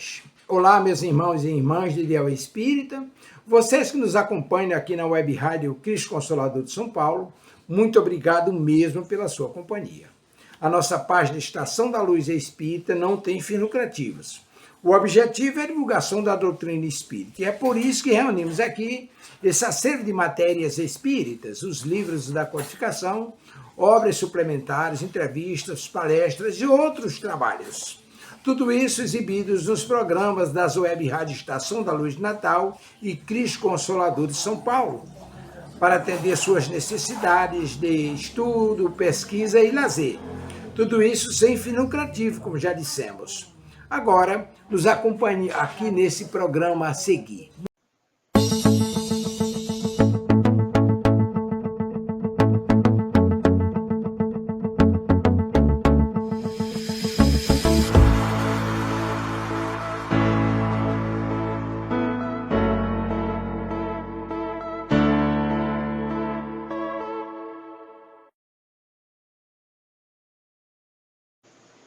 paz. Olá, meus irmãos e irmãs de Ideal Espírita, vocês que nos acompanham aqui na Web Rádio Cristo Consolador de São Paulo, muito obrigado mesmo pela sua companhia. A nossa página Estação da Luz Espírita não tem fins lucrativos. O objetivo é a divulgação da doutrina espírita, e é por isso que reunimos aqui esse acervo de matérias espíritas, os livros da codificação, obras suplementares, entrevistas, palestras e outros trabalhos. Tudo isso exibidos nos programas das Web Rádio Estação da Luz de Natal e Cristo Consolador de São Paulo, para atender suas necessidades de estudo, pesquisa e lazer. Tudo isso sem fim lucrativo, como já dissemos. Agora, nos acompanhe aqui nesse programa a seguir.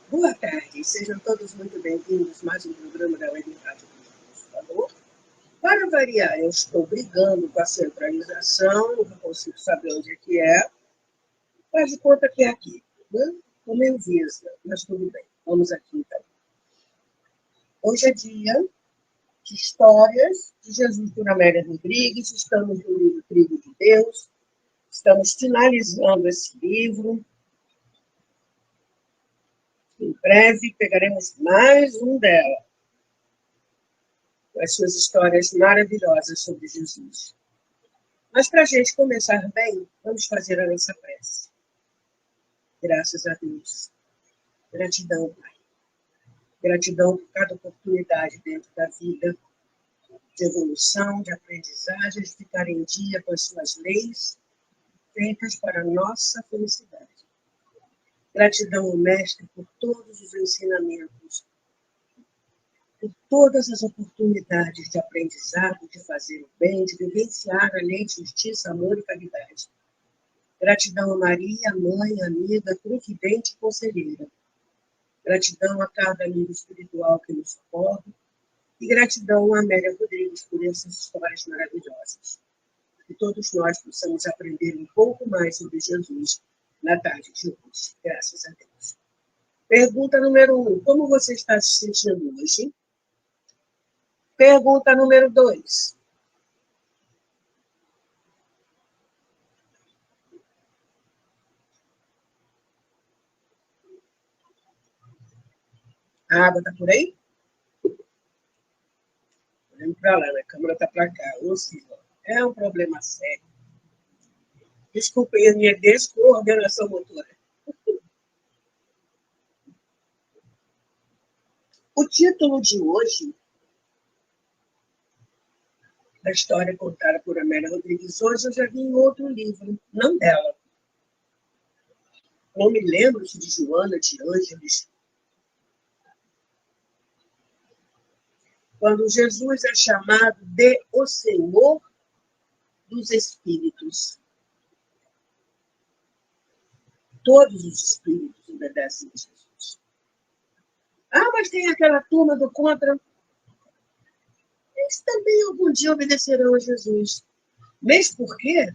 Boa tarde, sejam todos muito bem-vindos a mais um programa da Web Rádio Consolador. Para variar, eu estou brigando com a centralização, não consigo saber onde é que é. Faz de conta que é aqui, né? Como eu visa, mas tudo bem. Vamos aqui então. Hoje é dia de histórias de Jesus por Amélia Rodrigues, estamos no livro Trigo de Deus, estamos finalizando esse livro. Em breve pegaremos mais um dela, com as suas histórias maravilhosas sobre Jesus. Mas para a gente começar bem, vamos fazer a nossa prece. Graças a Deus. Gratidão, Pai. Gratidão por cada oportunidade dentro da vida, de evolução, de aprendizagem, de ficar em dia com as suas leis, feitas para a nossa felicidade. Gratidão ao Mestre por todos os ensinamentos, por todas as oportunidades de aprendizado, de fazer o bem, de vivenciar a lei de justiça, amor e caridade. Gratidão a Maria, mãe, amiga, confidente e conselheira. Gratidão a cada amigo espiritual que nos socorre. E gratidão a Amélia Rodrigues por essas histórias maravilhosas. Que todos nós possamos aprender um pouco mais sobre Jesus na tarde de hoje. Graças a Deus. Pergunta número 1. Como você está se sentindo hoje? Pergunta número 2. A água está por aí? Olhando para lá, né? A câmera está para cá. Ou seja, é um problema sério. Desculpem a minha descoordenação motora. O título de hoje, da história contada por Amélia Rodrigues, hoje eu já vi em outro livro, não dela. Não me lembro se de Joana de Ângeles. Quando Jesus é chamado de o Senhor dos Espíritos. Todos os espíritos obedecem a Jesus. Ah, mas tem aquela turma do contra. Eles também algum dia obedecerão a Jesus. Mesmo porque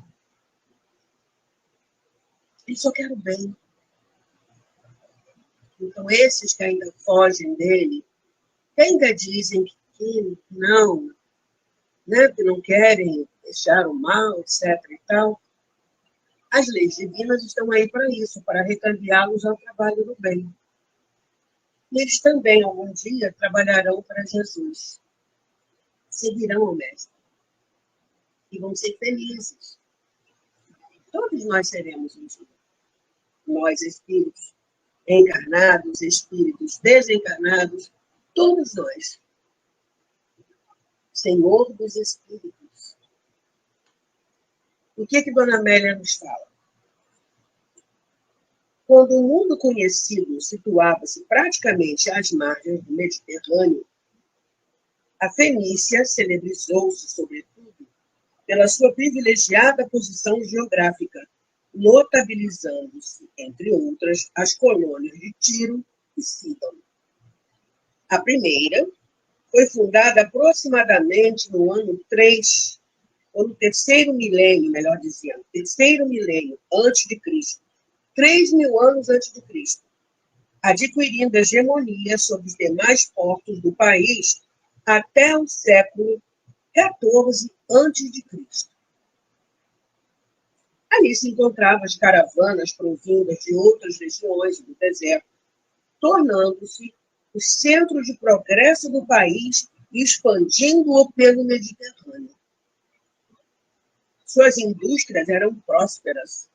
eles só querem o bem. Então, esses que ainda fogem dele, que ainda dizem que não, né, que não querem deixar o mal, etc. e tal, as leis divinas estão aí para isso, para recaminhá-los ao trabalho do bem. E eles também, algum dia, trabalharão para Jesus. Seguirão o Mestre. E vão ser felizes. Todos nós seremos um dia. Nós, espíritos encarnados, espíritos desencarnados, todos nós. Senhor dos Espíritos. O que Dona Amélia nos fala? Quando o mundo conhecido situava-se praticamente às margens do Mediterrâneo, a Fenícia celebrizou-se, sobretudo, pela sua privilegiada posição geográfica, notabilizando-se, entre outras, as colônias de Tiro e Sidon. A primeira, Foi fundada aproximadamente no ano 3, ou no terceiro milênio, melhor dizendo, terceiro milênio antes de Cristo, 3.000 anos antes de Cristo, adquirindo hegemonia sobre os demais portos do país até o século XIV antes de Cristo. Ali se encontravam as caravanas provindas de outras regiões do deserto, tornando-se o centro de progresso do país e expandindo-o pelo Mediterrâneo. Suas indústrias eram prósperas,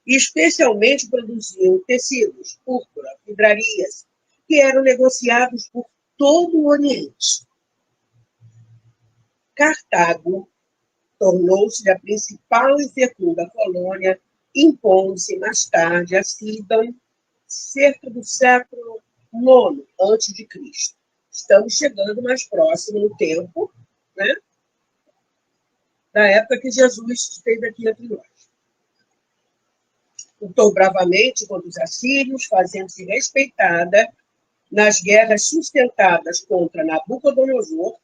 e especialmente produziam tecidos, púrpura, vidrarias, que eram negociados por todo o Oriente. Cartago tornou-se a principal e fecunda colônia, impondo-se mais tarde a Sidon, cerca do século IX a.C. Estamos chegando mais próximo no tempo, né, da época que Jesus esteve aqui entre nós. Lutou bravamente contra os assírios, fazendo-se respeitada nas guerras sustentadas contra Nabucodonosor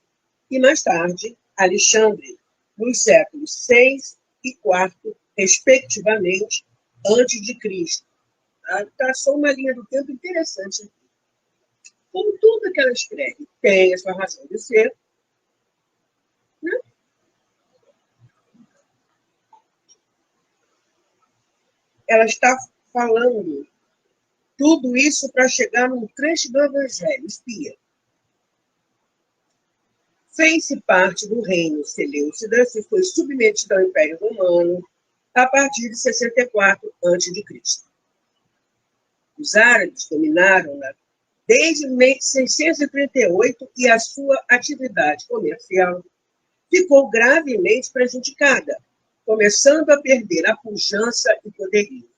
e, mais tarde, Alexandre, nos séculos VI e IV, respectivamente, antes de Cristo. Traçou uma linha do tempo interessante aqui. Como tudo que ela escreve tem a sua razão de ser, né? Ela está falando tudo isso para chegar num trecho do Evangelho, espia. Fez-se parte do reino Seleucida, se foi submetida ao Império Romano a partir de 64 a.C. Os árabes dominaram-na desde 638 e a sua atividade comercial ficou gravemente prejudicada, começando a perder a pujança e poderio.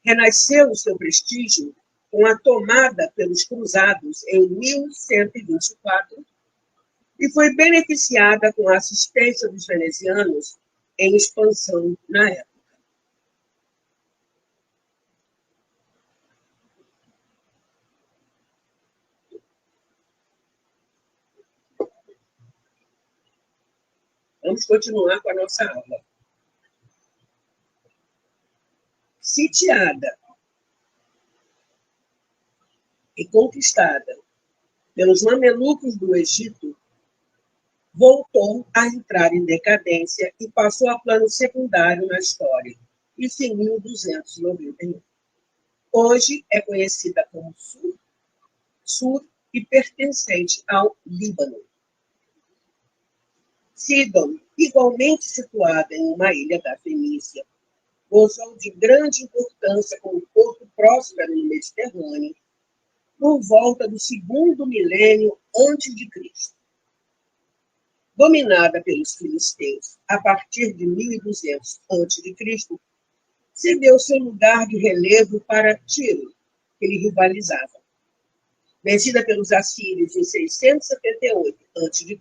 Renasceu o seu prestígio com a tomada pelos cruzados em 1124 e foi beneficiada com a assistência dos venezianos em expansão na época. Vamos continuar com a nossa aula. Sitiada e conquistada pelos mamelucos do Egito, voltou a entrar em decadência e passou a plano secundário na história, isso em 1291. Hoje é conhecida como Sur e pertencente ao Líbano. Sidon, igualmente situada em uma ilha da Fenícia, gozou de grande importância como porto próspero no Mediterrâneo, por volta do segundo milênio antes de Cristo. Dominada pelos filisteus a partir de 1200 a.C., cedeu seu lugar de relevo para Tiro, que lhe rivalizava. Vencida pelos assírios em 678 a.C.,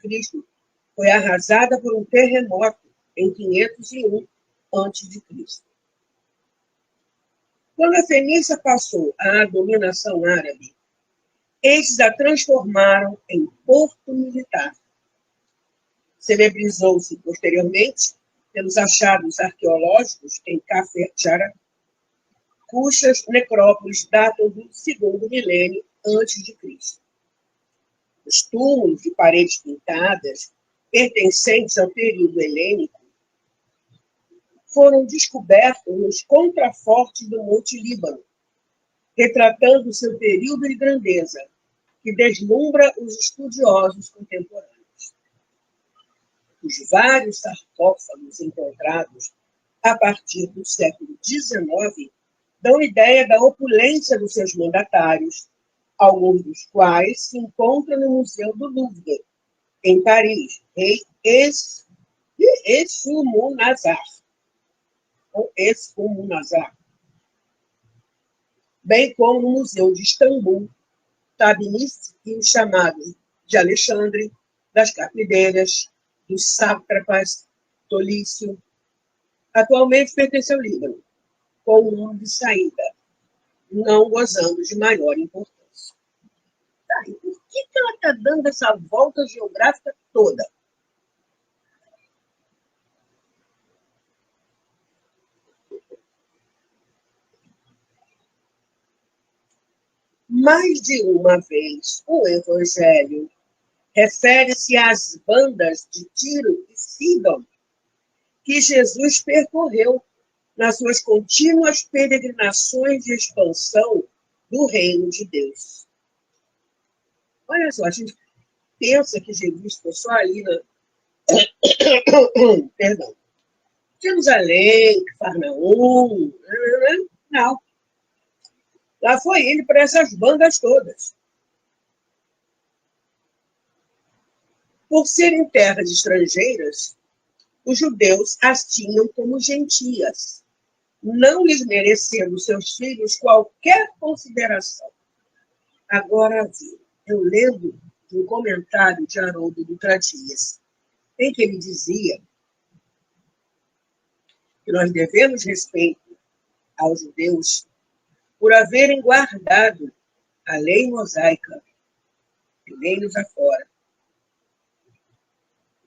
foi arrasada por um terremoto em 501 a.C. Quando a Fenícia passou à dominação árabe, estes a transformaram em porto militar. Celebrizou-se posteriormente pelos achados arqueológicos em Café-Chara, cujas necrópolis datam do segundo milênio antes de Cristo. Os túmulos de paredes pintadas, pertencentes ao período helênico, foram descobertos nos contrafortes do Monte Líbano, retratando seu período de grandeza, que deslumbra os estudiosos contemporâneos. Os vários sarcófagos encontrados a partir do século XIX dão ideia da opulência dos seus mandatários, alguns dos quais se encontram no Museu do Louvre, em Paris, em Essumunazar, bem como no Museu de Istambul, Tabnis e os chamados de Alexandre, das Capideiras, dos sátrapas, Tolício. Atualmente pertence ao Líbano, com o nome de saída, não gozando de maior importância. Tá, e por que ela está dando essa volta geográfica toda? Mais de uma vez, o Evangelho refere-se às bandas de Tiro e Sidom que Jesus percorreu nas suas contínuas peregrinações de expansão do reino de Deus. Olha só, a gente pensa que Jesus ficou só ali na perdão, Jerusalém, Cafarnaum, não. Lá foi ele para essas bandas todas. Por serem terras estrangeiras, os judeus as tinham como gentias, não lhes merecendo seus filhos qualquer consideração. Agora, eu lembro de um comentário de Haroldo Dutra Dias, em que ele dizia que nós devemos respeito aos judeus por haverem guardado a lei mosaica, lei-nos afora.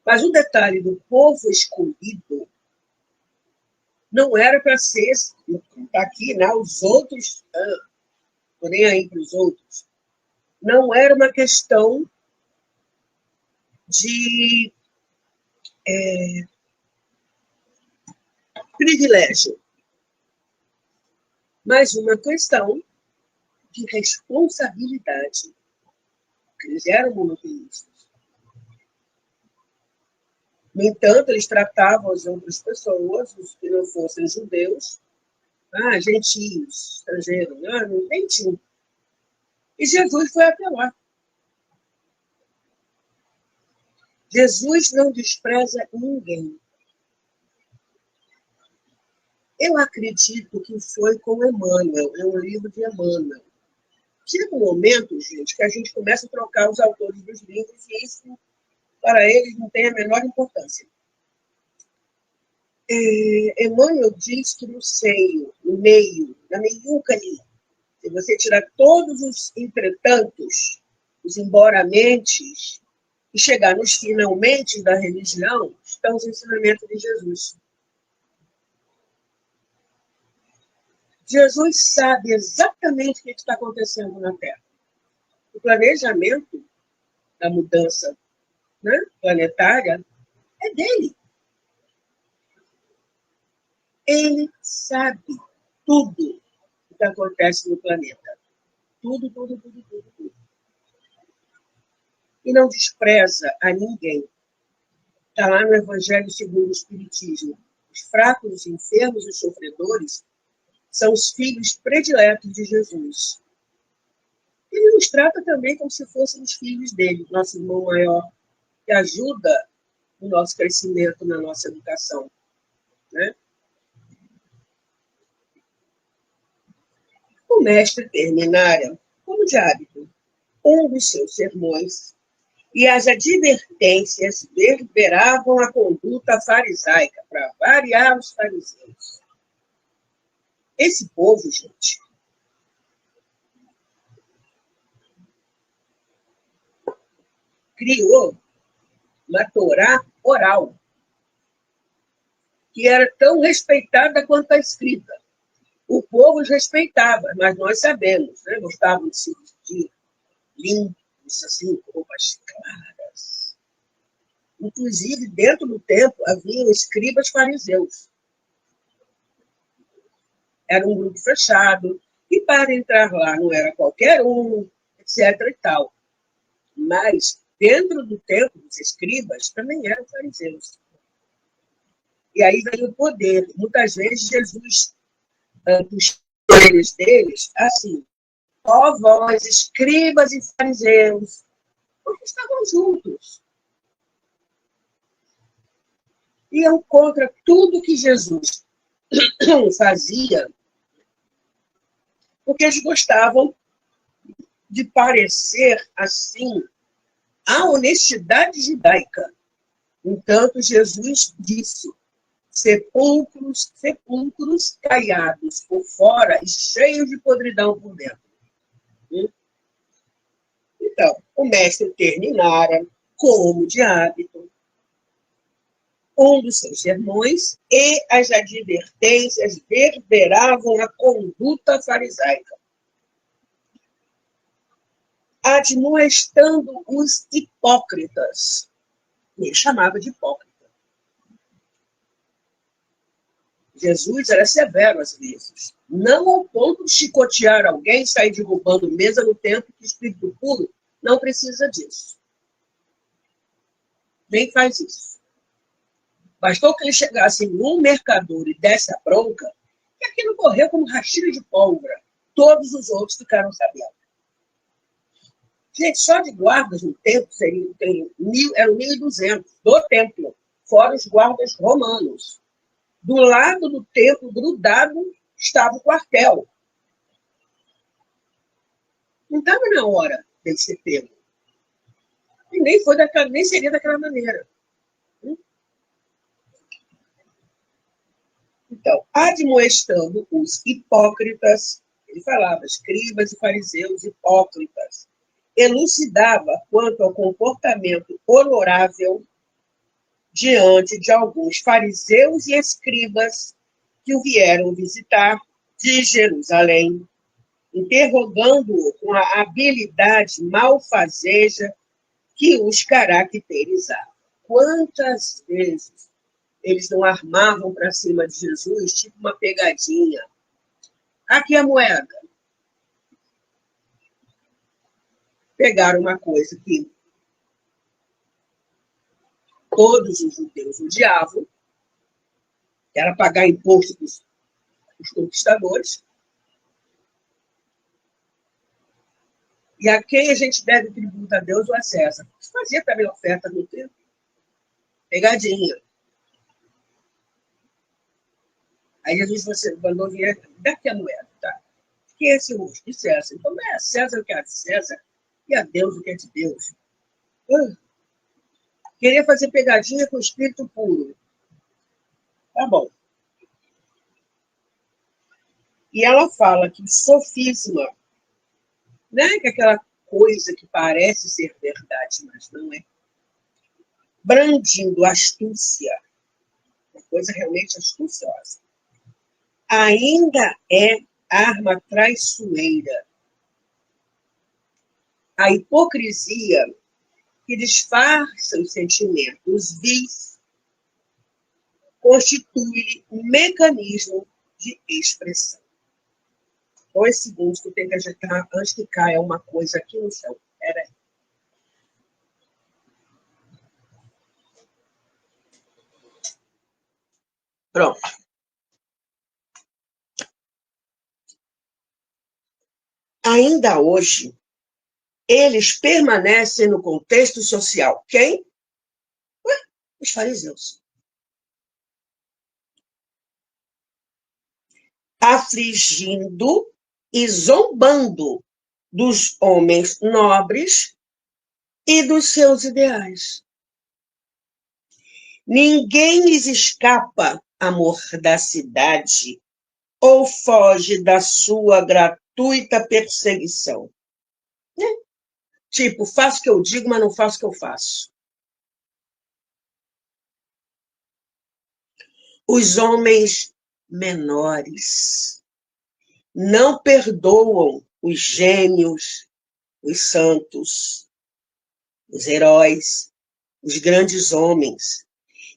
Mas o detalhe do povo escolhido não era para ser, está aqui, né, os outros, estou nem aí para os outros, não era uma questão de privilégio, mas uma questão de responsabilidade, porque eles eram monoteístas. No entanto, eles tratavam as outras pessoas, os que não fossem judeus, gentios, estrangeiros, nem tinha. E Jesus foi até lá. Jesus não despreza ninguém. Eu acredito que foi com Emmanuel, é um livro de Emmanuel. Chega um momento, gente, que a gente começa a trocar os autores dos livros e isso, para eles, não tem a menor importância. Emmanuel diz que no seio, no meio, na meiuca ali, se você tirar todos os entretantos, os emboramentes, e chegar nos finalmente da religião, estão os ensinamentos de Jesus. Jesus sabe exatamente o que está acontecendo na Terra. O planejamento da mudança, né, planetária é dele. Ele sabe tudo o que acontece no planeta. Tudo, tudo, tudo, tudo, tudo. E não despreza a ninguém. Está lá no Evangelho segundo o Espiritismo. Os fracos, os enfermos, os sofredores são os filhos prediletos de Jesus. Ele nos trata também como se fôssemos filhos dele, nosso irmão maior, que ajuda no nosso crescimento, na nossa educação. Né? O mestre terminara, como de hábito, um dos seus sermões, e as advertências reverberavam a conduta farisaica, para variar os fariseus. Esse povo, gente, criou uma Torá oral, que era tão respeitada quanto a escrita. O povo os respeitava, mas nós sabemos, né? Gostavam de se vestir limpos, assim, com roupas claras. Inclusive, dentro do templo, haviam escribas fariseus. Era um grupo fechado, e para entrar lá não era qualquer um, etc. e tal. Mas, dentro do templo, os escribas também eram fariseus. E aí veio o poder. Muitas vezes, Jesus puxou eles deles assim: ó vós, escribas e fariseus, porque estavam juntos. Iam contra tudo que Jesus fazia, porque eles gostavam de parecer, assim, a honestidade judaica. Entanto, Jesus disse: sepulcros caiados por fora e cheios de podridão por dentro. Então, o mestre terminara, como de hábito, um dos seus sermões, e as advertências verberavam a conduta farisaica, admoestando os hipócritas. Ele chamava de hipócrita. Jesus era severo às vezes, não ao ponto de chicotear alguém, sair derrubando mesa no templo, que o espírito puro não precisa disso. Nem faz isso. Bastou que ele chegasse num mercador e desse a bronca, que aquilo morreu como rastilho de pólvora. Todos os outros ficaram sabendo. Gente, só de guardas no templo eram 1.200 do templo, fora os guardas romanos. Do lado do templo, grudado, estava o quartel. Não estava na hora dele ser pego. E nem seria daquela maneira. Então, admoestando os hipócritas, ele falava, escribas e fariseus hipócritas, elucidava quanto ao comportamento honorável diante de alguns fariseus e escribas que o vieram visitar de Jerusalém, interrogando-o com a habilidade malfazeja que os caracterizava. Quantas vezes eles não armavam para cima de Jesus, tipo uma pegadinha. Aqui a moeda. Pegaram uma coisa que todos os judeus odiavam, que era pagar imposto para os conquistadores. E a quem a gente deve tributo, a Deus ou a César? Fazia também oferta no templo. Pegadinha. Aí Jesus você mandou vir, daqui a moeda, tá? Que é esse rosto de César? Então não é a César o que é de César e a Deus o que é de Deus. Queria fazer pegadinha com o espírito puro. Tá bom. E ela fala que o sofisma, né, que é aquela coisa que parece ser verdade, mas não é, brandindo astúcia, uma coisa realmente astuciosa, ainda é arma traiçoeira. A hipocrisia que disfarça os sentimentos vis constitui um mecanismo de expressão. 2 segundos que eu tenho que ajeitar antes que caia uma coisa aqui no chão. Espera aí. Pronto. Ainda hoje, eles permanecem no contexto social. Quem? Os fariseus. Afligindo e zombando dos homens nobres e dos seus ideais. Ninguém lhes escapa à mordacidade ou foge da sua gratuita perseguição. Tipo, faço o que eu digo, mas não faço o que eu faço. Os homens menores não perdoam os gênios, os santos, os heróis, os grandes homens,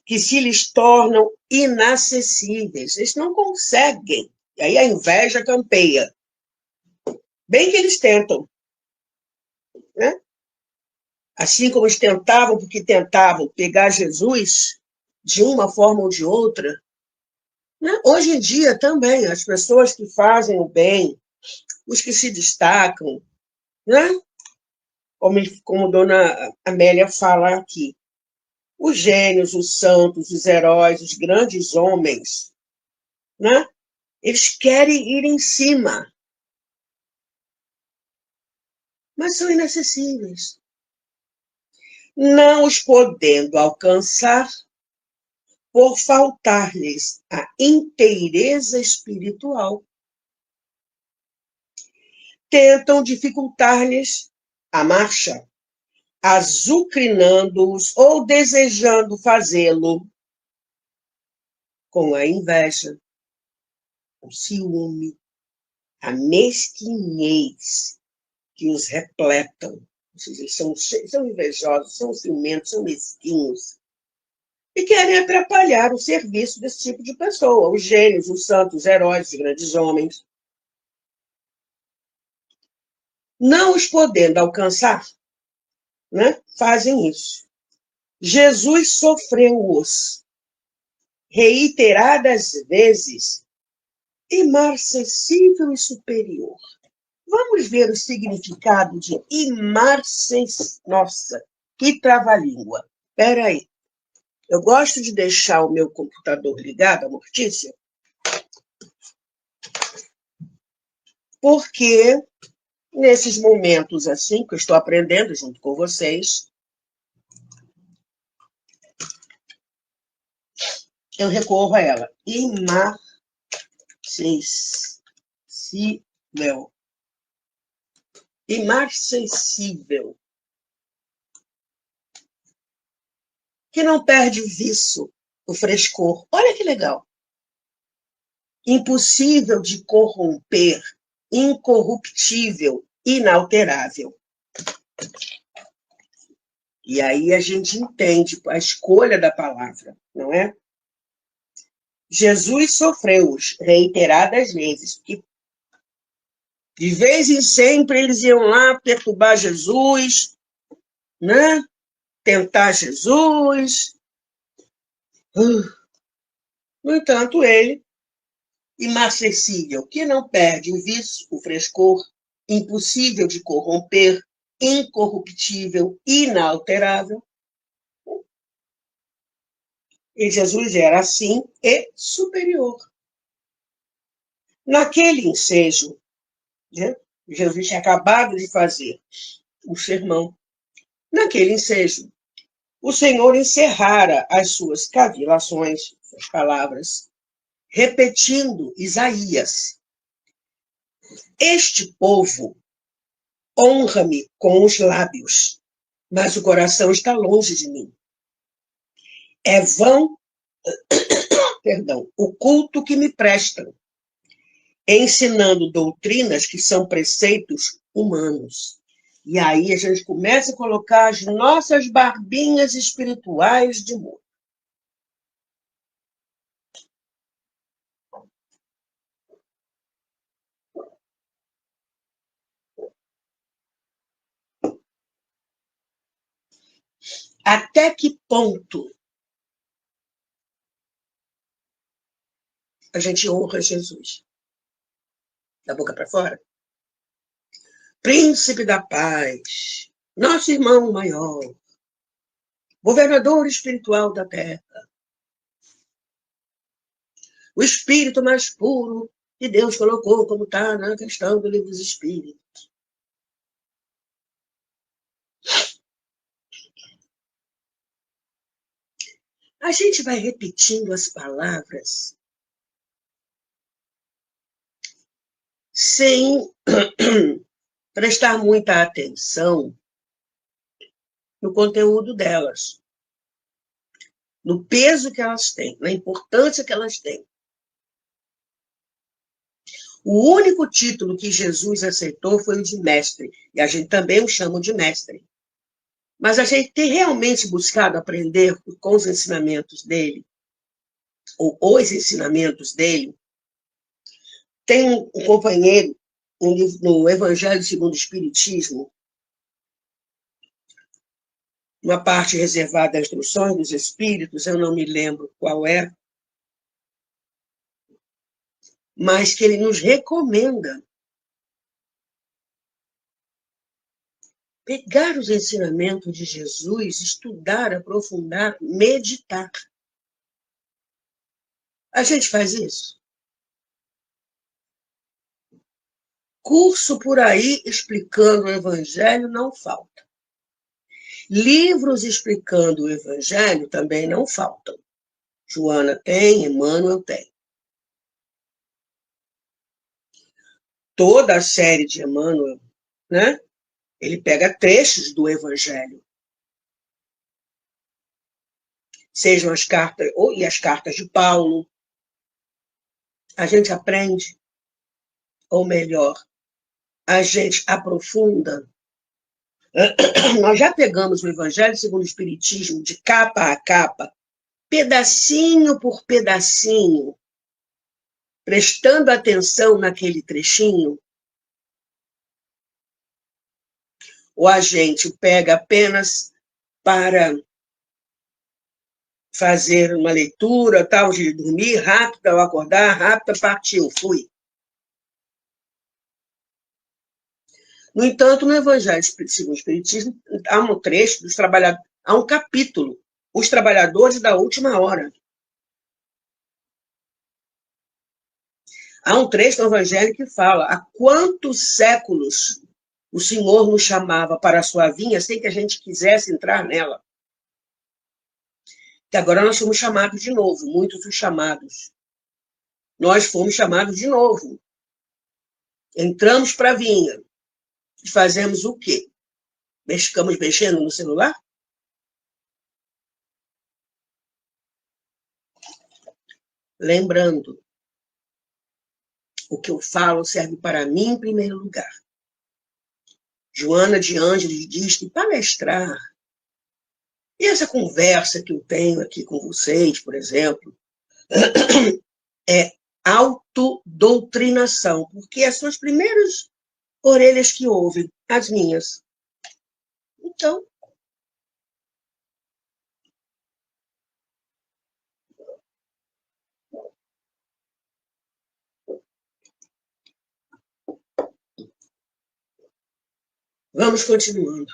que se lhes tornam inacessíveis. Eles não conseguem. E aí a inveja campeia. Bem que eles tentam. Né? Assim como eles tentavam, porque tentavam pegar Jesus de uma forma ou de outra. Né? Hoje em dia também, as pessoas que fazem o bem, os que se destacam, né? Como Dona Amélia fala aqui, os gênios, os santos, os heróis, os grandes homens, né? Eles querem ir em cima, mas são inacessíveis. Não os podendo alcançar por faltar-lhes a inteireza espiritual. Tentam dificultar-lhes a marcha, azucrinando-os ou desejando fazê-lo com a inveja, o ciúme, a mesquinhez que os repletam. Ou seja, eles são invejosos, são ciumentos, são mesquinhos. E querem atrapalhar o serviço desse tipo de pessoa, os gênios, os santos, os heróis, os grandes homens. Não os podendo alcançar, né, fazem isso. Jesus sofreu-os reiteradas vezes, imarcessível e superior. Vamos ver o significado de imarcessível. Nossa, que trava-língua. Espera aí. Eu gosto de deixar o meu computador ligado, a Mortícia, porque nesses momentos assim, que eu estou aprendendo junto com vocês, eu recorro a ela. Imarcessível. Imarcessível. Que não perde o viço, o frescor. Olha que legal. Impossível de corromper, incorruptível, inalterável. E aí a gente entende a escolha da palavra, não é? Jesus sofreu-os reiteradas vezes, porque de vez em sempre eles iam lá perturbar Jesus, né? Tentar Jesus. No entanto, ele, imarcessível, que não perde o vício, o frescor, impossível de corromper, incorruptível, inalterável. E Jesus era assim e superior. Naquele ensejo, né, Jesus tinha acabado de fazer o sermão. Naquele ensejo, o Senhor encerrara as suas cavilações, suas palavras, repetindo Isaías. Este povo honra-me com os lábios, mas o coração está longe de mim. É vão, o culto que me prestam, ensinando doutrinas que são preceitos humanos. E aí a gente começa a colocar as nossas barbinhas espirituais de molho. Até que ponto a gente honra Jesus? Da boca para fora? Príncipe da paz, nosso irmão maior, governador espiritual da terra, o espírito mais puro que Deus colocou, como está na questão do livro dos Espíritos. A gente vai repetindo as palavras sem prestar muita atenção no conteúdo delas, no peso que elas têm, na importância que elas têm. O único título que Jesus aceitou foi o de mestre, e a gente também o chama de mestre. Mas a gente tem realmente buscado aprender com os ensinamentos dele, ou os ensinamentos dele. Tem um companheiro no Evangelho segundo o Espiritismo, uma parte reservada às instruções dos Espíritos, eu não me lembro qual é, mas que ele nos recomenda pegar os ensinamentos de Jesus, estudar, aprofundar, meditar. A gente faz isso? Curso por aí explicando o Evangelho não falta. Livros explicando o Evangelho também não faltam. Joana tem, Emmanuel tem. Toda a série de Emmanuel, né, Ele pega trechos do Evangelho. Sejam as cartas, e as cartas de Paulo. A gente aprende, ou melhor, a gente aprofunda. Nós já pegamos o Evangelho segundo o Espiritismo, de capa a capa, pedacinho por pedacinho, prestando atenção naquele trechinho, ou a gente pega apenas para fazer uma leitura, tal, de dormir rápido, ao acordar rápido, partiu, fui. No entanto, no Evangelho segundo o Espiritismo, há um trecho dos trabalhadores, há um capítulo, os trabalhadores da última hora. Há um trecho do Evangelho que fala há quantos séculos o Senhor nos chamava para a sua vinha sem que a gente quisesse entrar nela. Que agora nós fomos chamados de novo, muitos os chamados. Nós fomos chamados de novo. Entramos para a vinha. E fazemos o quê? Ficamos mexendo no celular? Lembrando, o que eu falo serve para mim em primeiro lugar. Joana de Ângeles diz que palestrar, e essa conversa que eu tenho aqui com vocês, por exemplo, é autodoutrinação, porque são as primeiras orelhas que ouvem, as minhas. Então, vamos continuando.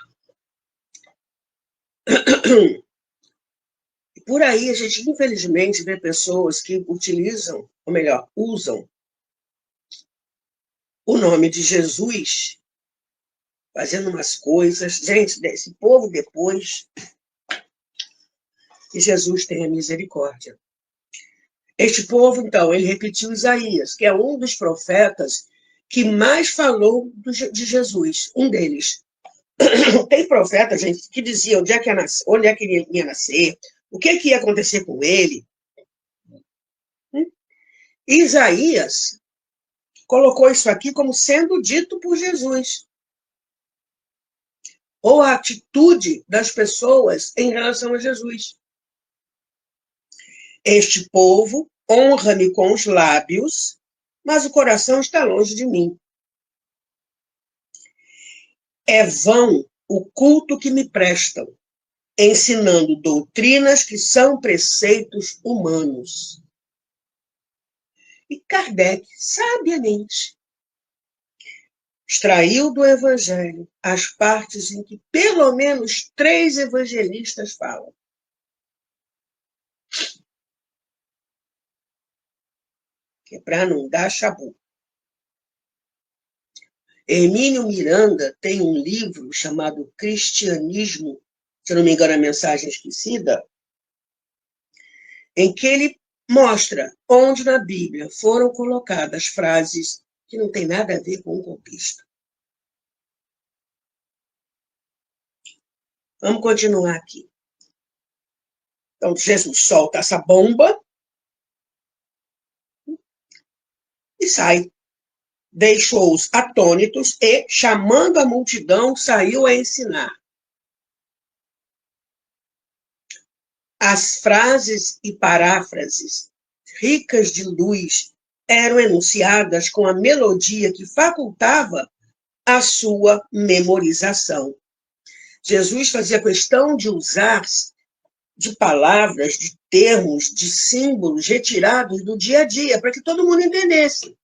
Por aí, a gente, infelizmente, vê pessoas que utilizam, ou melhor, usam o nome de Jesus, fazendo umas coisas. Gente, desse povo depois, que Jesus tenha misericórdia. Este povo, então, ele repetiu Isaías, que é um dos profetas que mais falou de Jesus, um deles. Tem profeta, gente, que dizia onde é que ele ia nascer, o que ia acontecer com ele. Isaías colocou isso aqui como sendo dito por Jesus. Ou a atitude das pessoas em relação a Jesus. Este povo honra-me com os lábios, mas o coração está longe de mim. É vão o culto que me prestam, ensinando doutrinas que são preceitos humanos. E Kardec, sabiamente, extraiu do Evangelho as partes em que pelo menos 3 evangelistas falam. Que é para não dar chabu. Hermínio Miranda tem um livro chamado Cristianismo, se não me engano, a Mensagem Esquecida, em que ele mostra onde na Bíblia foram colocadas frases que não tem nada a ver com o contexto. Vamos continuar aqui. Então, Jesus solta essa bomba e sai. Deixou-os atônitos e, chamando a multidão, saiu a ensinar. As frases e paráfrases, ricas de luz, eram enunciadas com a melodia que facultava a sua memorização. Jesus fazia questão de usar de palavras, de termos, de símbolos retirados do dia a dia, para que todo mundo entendesse.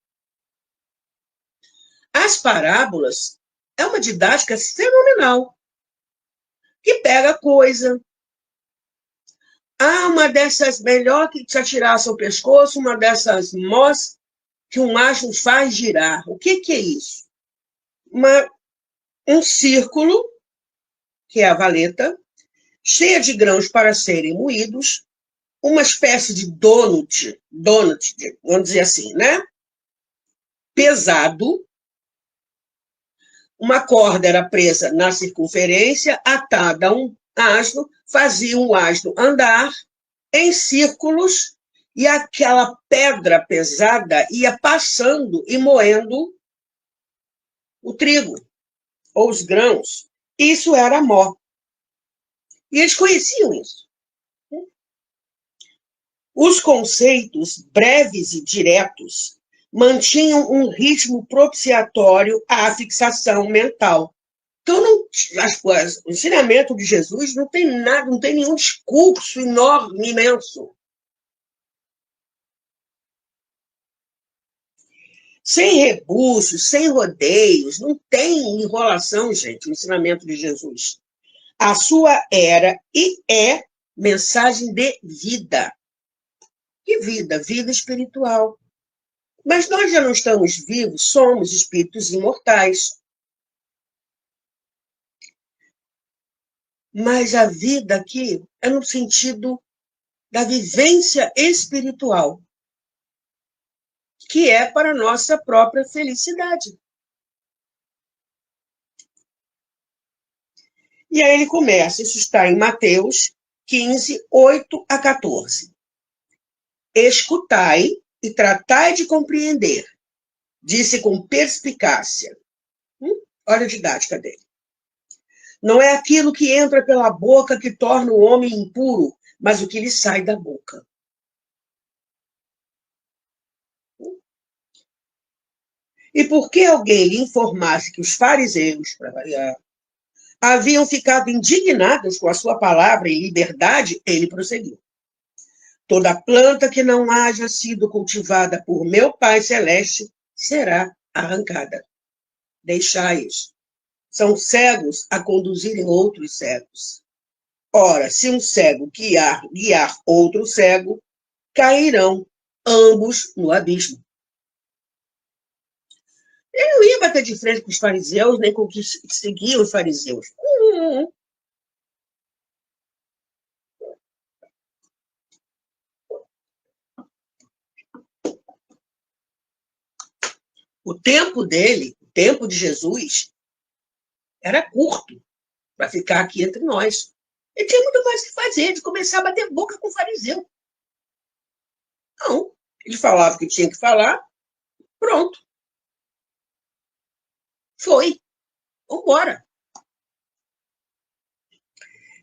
As parábolas é uma didática fenomenal, que pega coisa. Uma dessas melhor que te atirasse ao pescoço, uma dessas mós que um macho faz girar. O que é isso? Um círculo, que é a valeta, cheia de grãos para serem moídos, uma espécie de donut, vamos dizer assim, né? Pesado, Uma corda era presa na circunferência, atada a um asno, fazia o asno andar em círculos e aquela pedra pesada ia passando e moendo o trigo ou os grãos. Isso era mó. E eles conheciam isso. Os conceitos breves e diretos mantinham um ritmo propiciatório à fixação mental. Então, o ensinamento de Jesus não tem nada, não tem nenhum discurso enorme, imenso. Sem rebuços, sem rodeios, não tem enrolação, gente, o ensinamento de Jesus. A sua era e é mensagem de vida. Que vida? Vida espiritual. Mas nós já não estamos vivos, somos espíritos imortais. Mas a vida aqui é no sentido da vivência espiritual, que é para a nossa própria felicidade. E aí ele começa, isso está em Mateus 15, 8 a 14. Escutai e tratai de compreender, disse com perspicácia. Olha a didática dele. Não é aquilo que entra pela boca que torna o homem impuro, mas o que lhe sai da boca. E por que alguém lhe informasse que os fariseus, para variar, haviam ficado indignados com a sua palavra em liberdade, ele prosseguiu. Toda planta que não haja sido cultivada por meu Pai Celeste será arrancada. Deixai-os. São cegos a conduzirem outros cegos. Ora, se um cego guiar outro cego, cairão ambos no abismo. Ele não ia bater de frente com os fariseus, nem com o que seguiam os fariseus. O tempo dele, o tempo de Jesus, era curto para ficar aqui entre nós. Ele tinha muito mais o que fazer, de começar a bater boca com o fariseu. Não, ele falava o que tinha que falar, pronto. Foi. Vambora.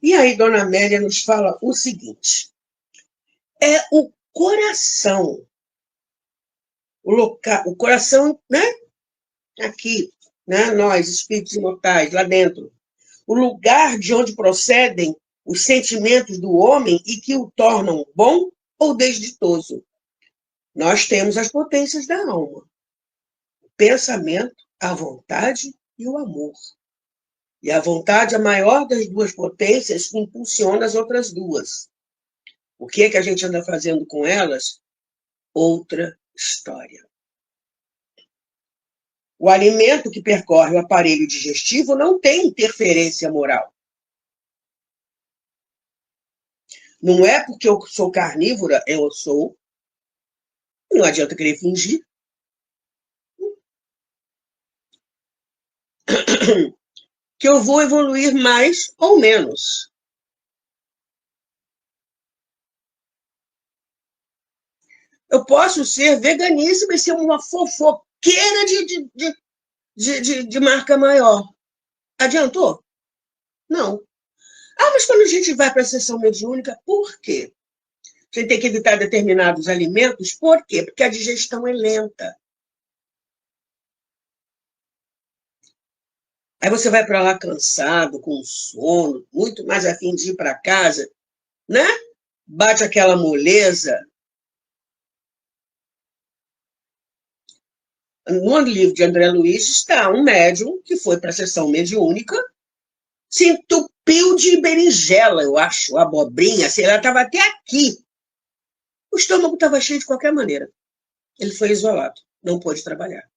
E aí, Dona Amélia nos fala o seguinte. É o coração. O coração, né? Aqui, né? Nós, espíritos imortais, lá dentro. O lugar de onde procedem os sentimentos do homem e que o tornam bom ou desditoso. Nós temos as potências da alma. O pensamento, a vontade e o amor. E a vontade, a maior das duas potências, impulsiona as outras duas. O que é que a gente anda fazendo com elas? Outra história. O alimento que percorre o aparelho digestivo não tem interferência moral. Não é porque eu sou carnívora, eu sou. Não adianta querer fingir. Que eu vou evoluir mais ou menos. Eu posso ser veganíssima e ser uma fofoqueira de marca maior. Adiantou? Não. Mas quando a gente vai para a sessão mediúnica, por quê? A gente tem que evitar determinados alimentos, por quê? Porque a digestão é lenta. Aí você vai para lá cansado, com sono, muito mais a fim de ir para casa, né? Bate aquela moleza. No livro de André Luiz está um médium que foi para a sessão mediúnica, se entupiu de berinjela, eu acho, abobrinha, sei lá, estava até aqui. O estômago estava cheio de qualquer maneira. Ele foi isolado, não pôde trabalhar.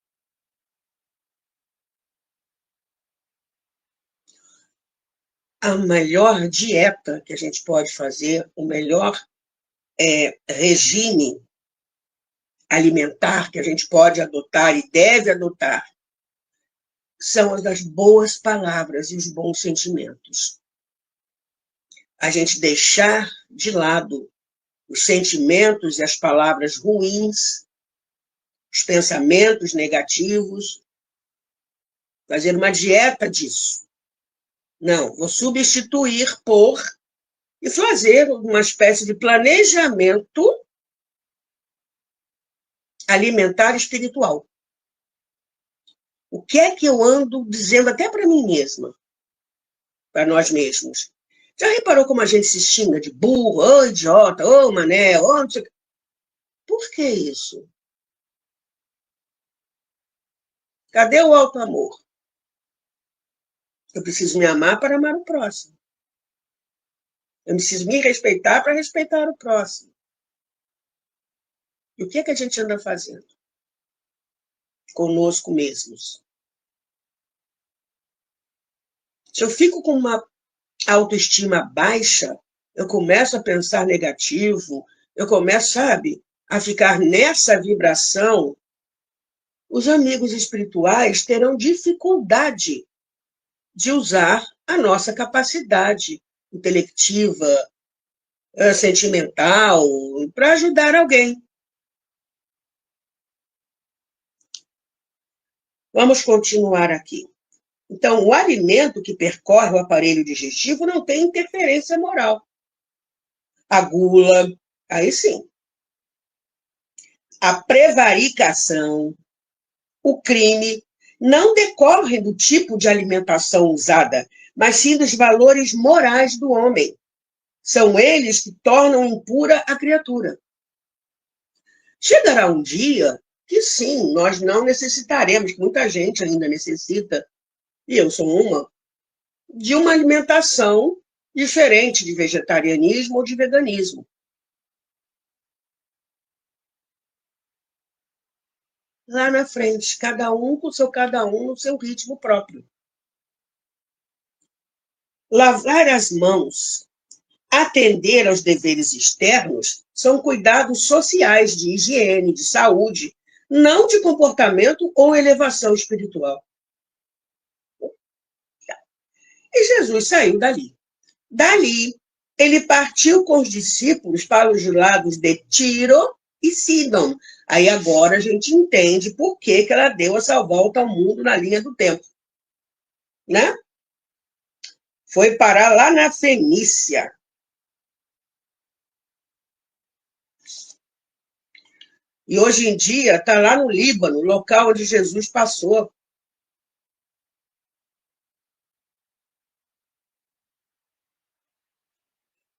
A melhor dieta que a gente pode fazer, o melhor regime alimentar que a gente pode adotar e deve adotar são as das boas palavras e os bons sentimentos. A gente deixar de lado os sentimentos e as palavras ruins, os pensamentos negativos, fazer uma dieta disso. Não, vou substituir por e fazer uma espécie de planejamento alimentar espiritual. O que é que eu ando dizendo até para mim mesma, para nós mesmos? Já reparou como a gente se xinga de burro, ô idiota, ô mané, ô não sei o quê? Por que isso? Cadê o alto amor? Eu preciso me amar para amar o próximo. Eu preciso me respeitar para respeitar o próximo. E o que é que a gente anda fazendo? Conosco mesmos. Se eu fico com uma autoestima baixa, eu começo a pensar negativo, eu começo, sabe, a ficar nessa vibração, os amigos espirituais terão dificuldade de usar a nossa capacidade intelectiva, sentimental, para ajudar alguém. Vamos continuar aqui. Então, o alimento que percorre o aparelho digestivo não tem interferência moral. A gula, aí sim. A prevaricação, o crime, não decorrem do tipo de alimentação usada, mas sim dos valores morais do homem. São eles que tornam impura a criatura. Chegará um dia que, sim, nós não necessitaremos, muita gente ainda necessita, e eu sou de uma alimentação diferente de vegetarianismo ou de veganismo. Lá na frente, cada um no seu ritmo próprio. Lavar as mãos, atender aos deveres externos, são cuidados sociais de higiene, de saúde, não de comportamento ou elevação espiritual. E Jesus saiu dali. Dali, ele partiu com os discípulos para os lados de Tiro e Sidom. Aí agora a gente entende por que ela deu essa volta ao mundo na linha do tempo. Né? Foi parar lá na Fenícia. E hoje em dia está lá no Líbano, local onde Jesus passou.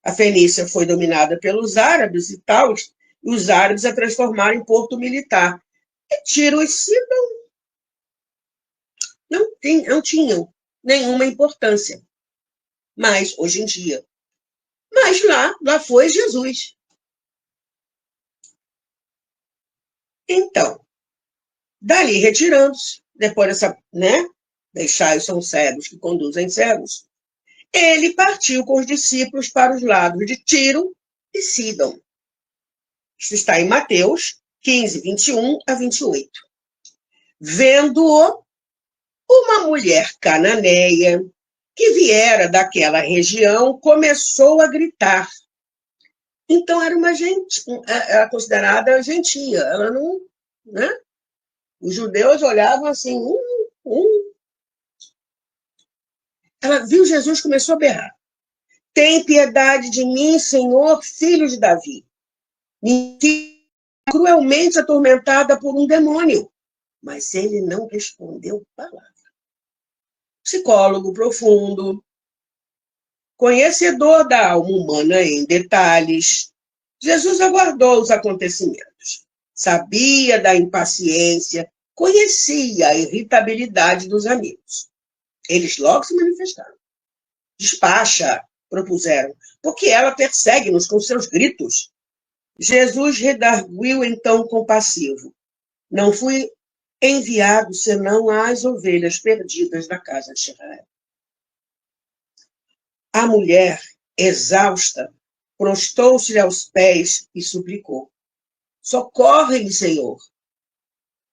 A Fenícia foi dominada pelos árabes e tal, e os árabes a transformaram em porto militar. E Tiro e Sidom não tinham nenhuma importância. Mas, hoje em dia. Mas lá foi Jesus. Então, dali retirando-se, depois dessa, né? Deixai são cegos que conduzem cegos. Ele partiu com os discípulos para os lados de Tiro e Sidom. Isso está em Mateus 15, 21 a 28. Vendo-o, uma mulher cananeia que viera daquela região começou a gritar. Então era uma gente, era considerada gentia. Ela não, né? Os judeus olhavam assim, Ela viu Jesus, começou a berrar. Tem piedade de mim, Senhor, filho de Davi. Me cruelmente atormentada por um demônio. Mas ele não respondeu palavra. Psicólogo profundo, conhecedor da alma humana em detalhes, Jesus aguardou os acontecimentos. Sabia da impaciência, conhecia a irritabilidade dos amigos. Eles logo se manifestaram. Despacha, propuseram, porque ela persegue-nos com seus gritos. Jesus redarguiu então compassivo. Não fui enviado senão às ovelhas perdidas da casa de Israel. A mulher, exausta, prostou-se aos pés e suplicou. Socorre-me, Senhor.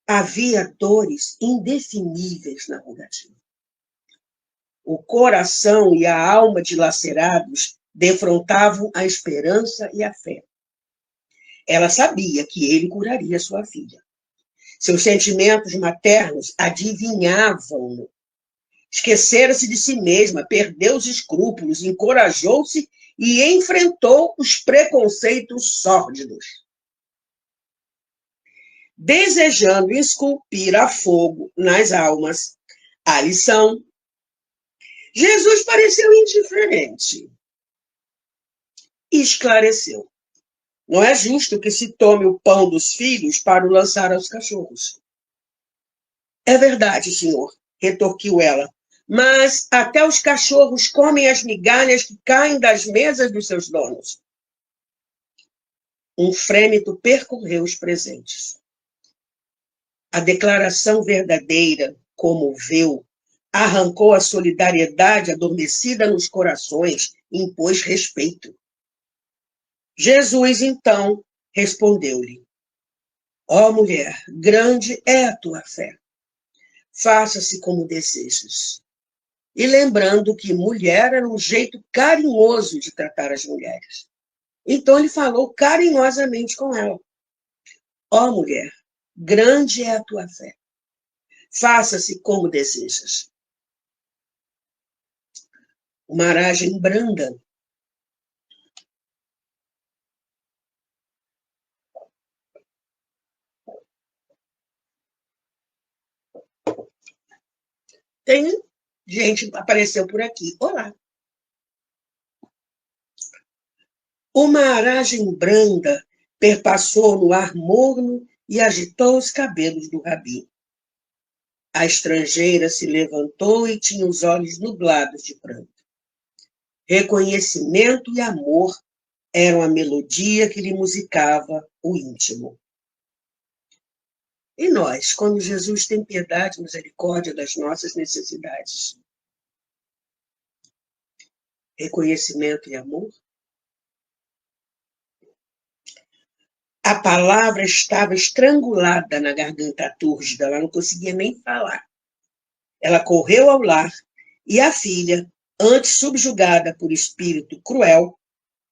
havia dores indefiníveis na rogativa. O coração e a alma dilacerados defrontavam a esperança e a fé. Ela sabia que ele curaria sua filha. Seus sentimentos maternos adivinhavam-no. Esquecera-se de si mesma, perdeu os escrúpulos, encorajou-se e enfrentou os preconceitos sórdidos. Desejando esculpir a fogo nas almas a lição, Jesus pareceu indiferente e esclareceu. Não é justo que se tome o pão dos filhos para o lançar aos cachorros. É verdade, senhor, retorquiu ela, mas até os cachorros comem as migalhas que caem das mesas dos seus donos. Um frêmito percorreu os presentes. A declaração verdadeira comoveu, arrancou a solidariedade adormecida nos corações, impôs respeito. Jesus, então, respondeu-lhe: ó mulher, grande é a tua fé. Faça-se como desejas. E lembrando que mulher era um jeito carinhoso de tratar as mulheres. Então ele falou carinhosamente com ela: ó mulher, grande é a tua fé. Faça-se como desejas. Uma aragem branda tem gente que apareceu por aqui. Olá. Uma aragem branda perpassou no ar morno e agitou os cabelos do rabi. A estrangeira se levantou e tinha os olhos nublados de pranto. Reconhecimento e amor eram a melodia que lhe musicava o íntimo. E nós, quando Jesus tem piedade e misericórdia das nossas necessidades? Reconhecimento e amor? A palavra estava estrangulada na garganta túrgida, ela não conseguia nem falar. Ela correu ao lar e a filha, antes subjugada por espírito cruel,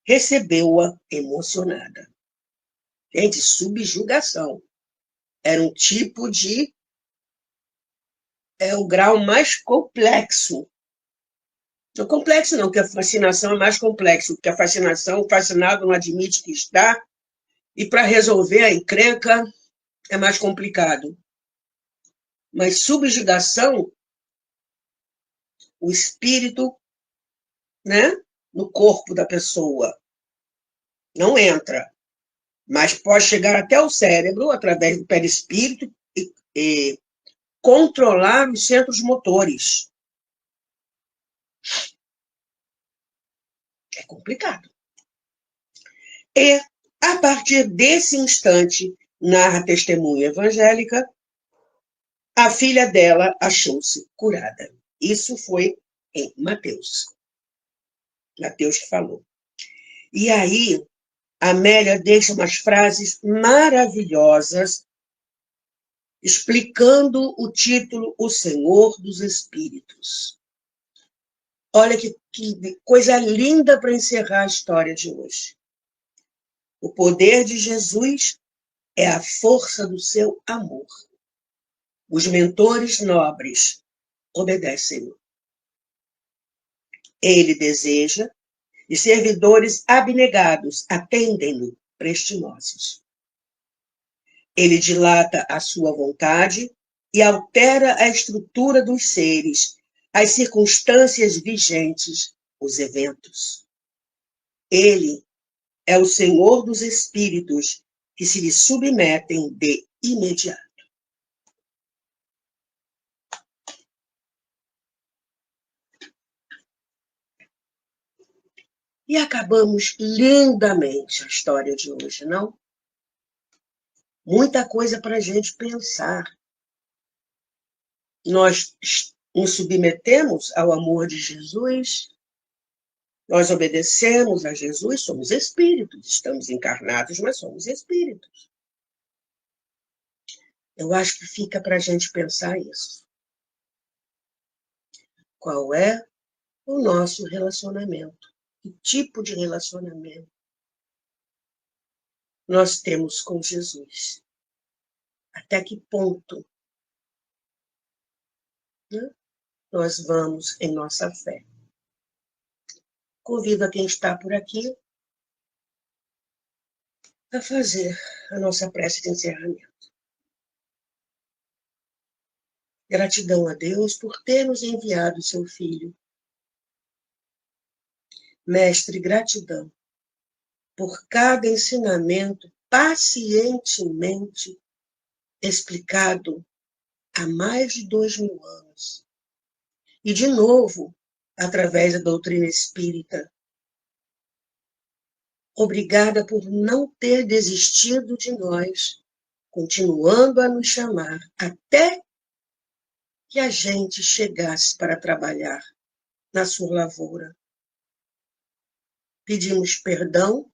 recebeu-a emocionada. Gente, subjugação era um tipo de... é o grau mais complexo. Não complexo não, porque a fascinação é mais complexo, porque a fascinação, o fascinado não admite que está, e para resolver a encrenca é mais complicado. Mas subjugação, o espírito, né, no corpo da pessoa, não entra, mas pode chegar até o cérebro, através do perispírito, e controlar os centros motores. É complicado. E, a partir desse instante, narra a testemunha evangélica, a filha dela achou-se curada. Isso foi em Mateus. Mateus que falou. E aí, Amélia deixa umas frases maravilhosas explicando o título O Senhor dos Espíritos. Olha que coisa linda para encerrar a história de hoje. O poder de Jesus é a força do seu amor. Os mentores nobres obedecem-no. Ele deseja e servidores abnegados atendem-no, prestimosos. Ele dilata a sua vontade e altera a estrutura dos seres, as circunstâncias vigentes, os eventos. Ele é o Senhor dos espíritos que se lhe submetem de imediato. E acabamos lindamente a história de hoje, não? Muita coisa para a gente pensar. Nós nos submetemos ao amor de Jesus, nós obedecemos a Jesus, somos espíritos, estamos encarnados, mas somos espíritos. Eu acho que fica para a gente pensar isso. Qual é o nosso relacionamento? Que tipo de relacionamento nós temos com Jesus? Até que ponto, né, nós vamos em nossa fé? Convido a quem está por aqui a fazer a nossa prece de encerramento. Gratidão a Deus por ter nos enviado o seu Filho. Mestre, gratidão por cada ensinamento pacientemente explicado há mais de 2000 anos. E, de novo, através da doutrina espírita. Obrigada por não ter desistido de nós, continuando a nos chamar até que a gente chegasse para trabalhar na sua lavoura. Pedimos perdão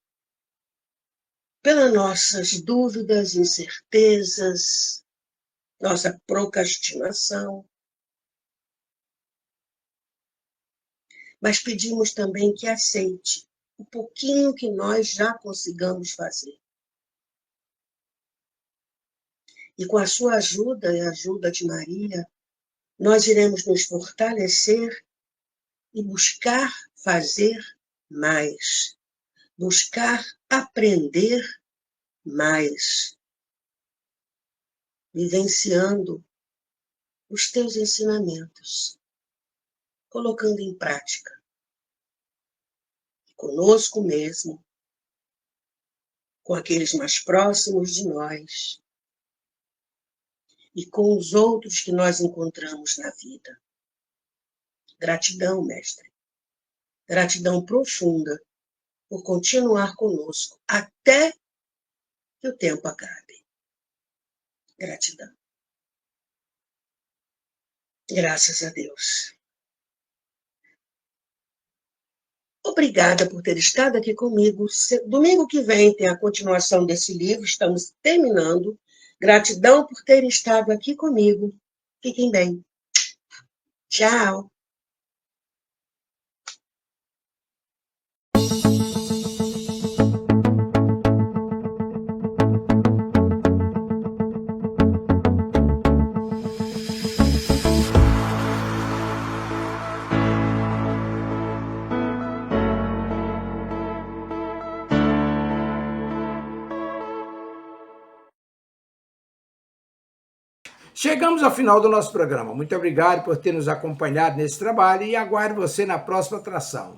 pelas nossas dúvidas, incertezas, nossa procrastinação, mas pedimos também que aceite o pouquinho que nós já consigamos fazer. E com a sua ajuda e a ajuda de Maria, nós iremos nos fortalecer e buscar fazer mais, buscar aprender mais, vivenciando os teus ensinamentos, colocando em prática, conosco mesmo, com aqueles mais próximos de nós e com os outros que nós encontramos na vida. Gratidão, Mestre. Gratidão profunda por continuar conosco até que o tempo acabe. Gratidão. Graças a Deus. Obrigada por ter estado aqui comigo. Domingo que vem tem a continuação desse livro, estamos terminando. Gratidão por ter estado aqui comigo. Fiquem bem. Tchau. Chegamos ao final do nosso programa. Muito obrigado por ter nos acompanhado nesse trabalho e aguardo você na próxima atração.